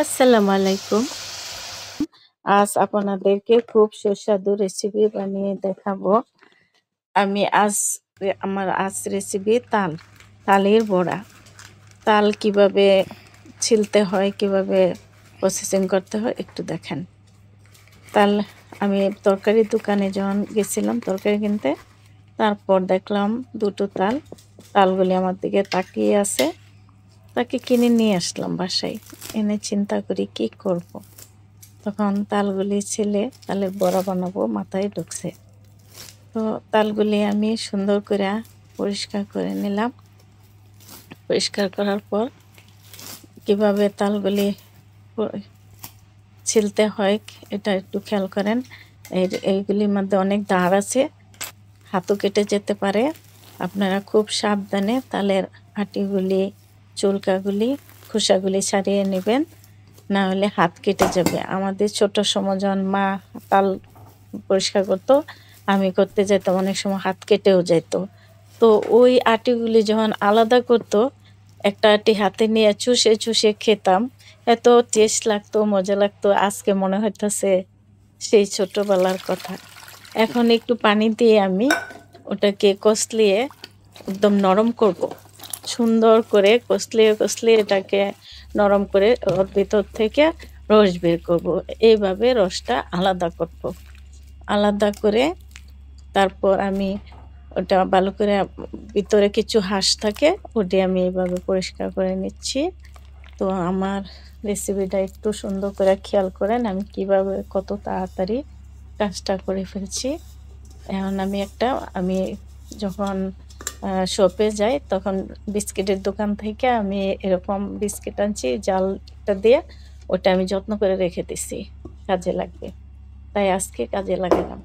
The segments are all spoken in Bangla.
আসসালামু আলাইকুম। আজ আপনাদেরকে খুব সুস্বাদু রেসিপি বানিয়ে দেখাবো। আমি আজ আমার রেসিপি তালের বড়া। তাল কিভাবে ছিলতে হয়, কিভাবে প্রসেসিং করতে হয় একটু দেখেন। তাল আমি তরকারির দোকানে যখন গেছিলাম তরকারি কিনতে, তারপর দেখলাম ২ টো তাল। তালগুলি আমার দিকে তাকিয়ে আছে। তাকে কিনে নিয়ে আসলাম বাসায়। এনে চিন্তা করি কি করব? তখন তালগুলি ছিলে তালের বড়া বানাবো মাথায় ঢুকছে। তো তালগুলি আমি সুন্দর করে পরিষ্কার করে নিলাম। পরিষ্কার করার পর কিভাবে তালগুলি ছিলতে হয় এটা একটু খেয়াল করেন। এইগুলির মধ্যে অনেক ধার আছে, হাতও কেটে যেতে পারে। আপনারা খুব সাবধানে তালের আটিগুলি, চুলকাগুলি, খোসাগুলি ছাড়িয়ে নেবেন, না হলে হাত কেটে যাবে। আমাদের ছোট সময় যখন মা তাল পরিষ্কার করতো, আমি করতে যেতাম, অনেক সময় হাত কেটেও যেত। তো ওই আটিগুলি যখন আলাদা করতো, একটা আটি হাতে নিয়ে চুষে চুষে খেতাম। এত টেস্ট লাগতো, মজা লাগতো। আজকে মনে হইতেছে সেই ছোটবেলার কথা। এখন একটু পানি দিয়ে আমি ওটাকে কষলিয়ে একদম নরম করব। সুন্দর করে কষলিয়ে কষলিয়ে এটাকে নরম করে ওর ভিতর থেকে রস বের করব। এইভাবে রসটা আলাদা করব। আলাদা করে তারপর আমি ওটা ভালো করে ভিতরে কিছু হাঁস থাকে, ওটি আমি এইভাবে পরিষ্কার করে নিচ্ছি। তো আমার রেসিপিটা একটু সুন্দর করে খেয়াল করেন আমি কিভাবে কত তাড়াতাড়ি কাজটা করে ফেলছি। এখন আমি যখন শপে যাই তখন বিস্কিটের দোকান থেকে আমি এরকম বিস্কিট আনছি জালটা দিয়ে, ওটা আমি যত্ন করে রেখে দিছি, কাজে লাগবে। তাই আজকে কাজে লাগালাম।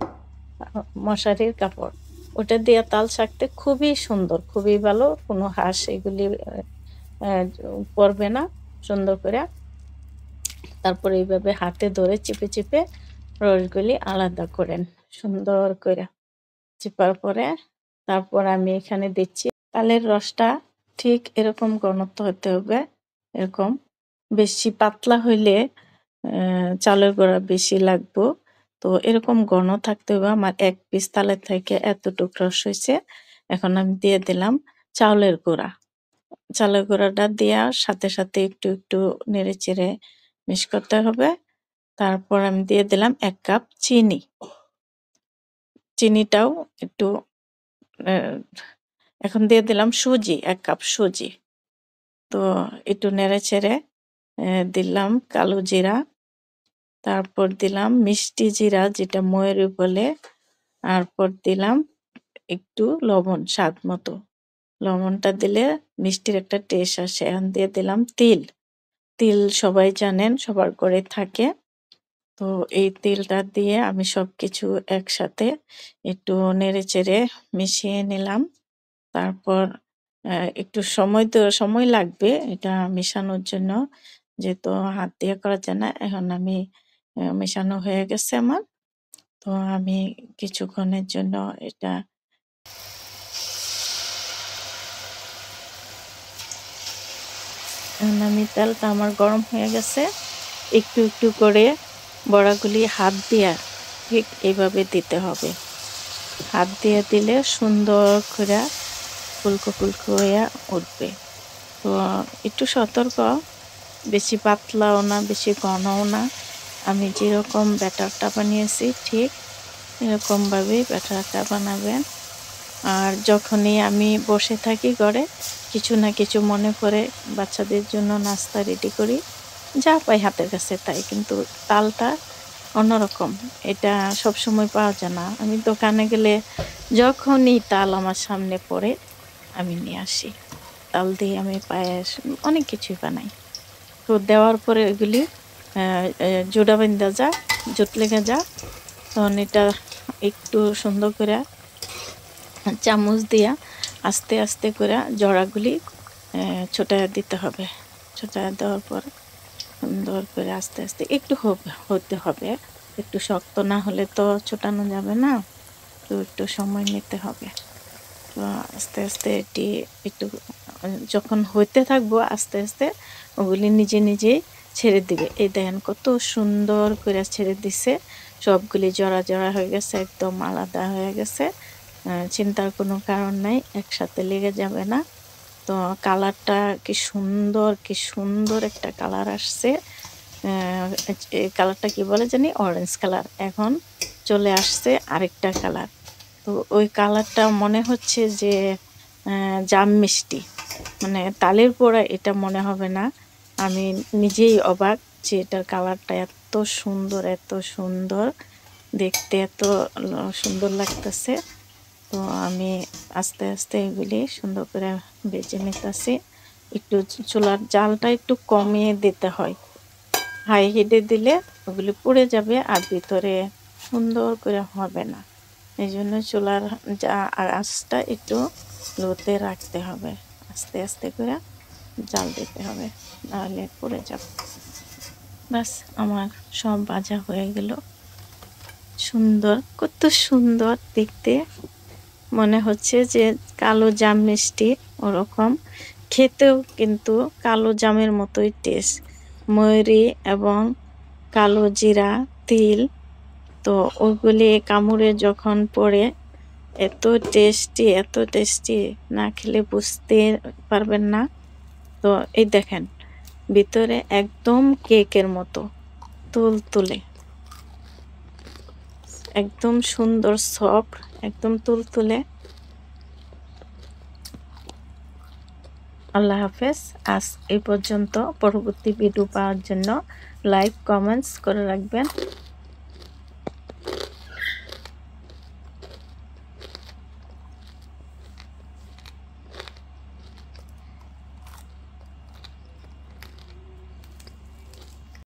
মশারির কাপড় ওটা দিয়ে তাল শাকতে খুবই সুন্দর, খুবই ভালো। কোনো হাঁস এগুলি পড়বে না। সুন্দর করে তারপরে এইভাবে হাতে ধরে চিপে চিপে রসগুলি আলাদা করেন সুন্দর করে। চিপার পরে তারপর আমি এখানে দিচ্ছি তালের রসটা। ঠিক এরকম ঘনত্ব হতে হবে, এরকম। বেশি পাতলা হইলে চালের গুঁড়া বেশি লাগবে। তো এরকম ঘন থাকতে হবে। আমার ১ পিস তালের থেকে এতটুক রস হয়েছে। এখন আমি দিয়ে দিলাম চাউলের গুঁড়া। চালের গুঁড়াটা দেওয়ার সাথে সাথে একটু একটু নেড়ে চেড়ে মিক্স করতে হবে। তারপর আমি দিয়ে দিলাম ১ কাপ চিনি। চিনিটাও একটু এখন দিয়ে দিলাম সুজি, ১ কাপ সুজি। তো একটু নেড়ে চেড়ে দিলাম কালো জিরা, তারপর দিলাম মিষ্টি জিরা যেটা ময়ূরী বলে, তারপর দিলাম একটু লবণ স্বাদ মতো। লবণটা দিলে মিষ্টির একটা টেস্ট আসে। এখন দিয়ে দিলাম তিল। তিল সবাই জানেন, সবার ঘরে থাকে। তো এই তেলটা দিয়ে আমি সবকিছু একসাথে একটু নেড়েচেড়ে মিশিয়ে নিলাম। তারপর একটু সময় লাগবে এটা মেশানোর জন্য, যেহেতু হাত দিয়ে করা যায় না। এখন আমি মেশানো হয়ে গেছে আমার। তো আমি কিছুক্ষণের জন্য এটা এখন আমি তেলটা আমার গরম হয়ে গেছে। একটু একটু করে বড়াগুলি হাত দিয়ে ঠিক এইভাবে দিতে হবে। হাত দিয়ে দিলে সুন্দর করে ফুলকো ফুলকো হয়ে উঠবে। তো একটু সতর্ক, বেশি পাতলাও না বেশি ঘনও না। আমি যেরকম ব্যাটারটা বানিয়েছি ঠিক এরকমভাবেই ব্যাটারটা বানাবেন। আর যখনই আমি বসে থাকি ঘরে, কিছু না কিছু মনে করে বাচ্চাদের জন্য নাস্তা রেডি করি। যা পাই হাতের কাছে তাই। কিন্তু তালটা অন্যরকম। এটা সবসময় পাওয়া যায় না। আমি দোকানে গেলে যখনই তাল আমার সামনে পড়ে আমি নিয়ে আসি। তাল দিয়ে আমি পায়েস অনেক কিছুই বানাই। তো দেওয়ার পরে এগুলি জোড়া বাইন্ধা যায়, জোট লেগে যায়। তখন এটা একটু সুন্দর করে চামচ দিয়া আস্তে আস্তে করে জড়াগুলি ছোটায়া দিতে হবে। ছোটায়া দেওয়ার পর সুন্দর করে আস্তে আস্তে একটু হতে হবে। একটু শক্ত না হলে তো ছোটানো যাবে না। তো একটু সময় নিতে হবে। তো আস্তে আস্তে এটি একটু যখন হইতে থাকবো আস্তে আস্তে ওগুলি নিজে নিজেই ছেড়ে দিবে। এই দেখেন কত সুন্দর করে ছেড়ে দিছে, সবগুলি জড়া জড়া হয়ে গেছে, একদম আলাদা হয়ে গেছে। চিন্তার কোনো কারণ নাই, একসাথে লেগে যাবে না। তো কালারটা কি সুন্দর, কি সুন্দর একটা কালার আসছে। এই কালারটা কি বলে জানি, অরেঞ্জ কালার। এখন চলে আসছে আরেকটা কালার। তো ওই কালারটা মনে হচ্ছে যে জাম মিষ্টি, মানে তালের পোড়া, এটা মনে হবে না। আমি নিজেই অবাক যে এটার কালারটা এত সুন্দর, এত সুন্দর দেখতে, এত সুন্দর লাগতেছে। তো আমি আস্তে আস্তে এগুলি সুন্দর করে ভেজে নিতেছি। একটু চুলার জালটা একটু কমিয়ে দিতে হয়, হাই হিটে দিলে ওগুলি পুড়ে যাবে আর ভিতরে সুন্দর করে হবে না। এই জন্য চুলার আঁচটা একটু লোতে রাখতে হবে, আস্তে আস্তে করে জাল দিতে হবে, নাহলে পুড়ে যাবে। ব্যাস আমার সব ভাজা হয়ে গেল। সুন্দর, কত সুন্দর দেখতে, মনে হচ্ছে যে কালো জাম মিষ্টি ওরকম, খেতেও কিন্তু কালো জামের মতোই টেস্ট। ময়ূরী এবং কালো জিরা, তিল, তো ওইগুলি কামড়ে যখন পড়ে এত টেস্টি, এত টেস্টি, না খেলে বুঝতে পারবেন না। তো এই দেখেন ভিতরে একদম কেকের মতো তুলতুলে, একদম সুন্দর সফট, একদম তুলতুলে। আল্লাহ হাফেজ। আজ এই পর্যন্ত। পরবর্তী ভিডিও পাওয়ার জন্য লাইক কমেন্টস করে রাখবেন।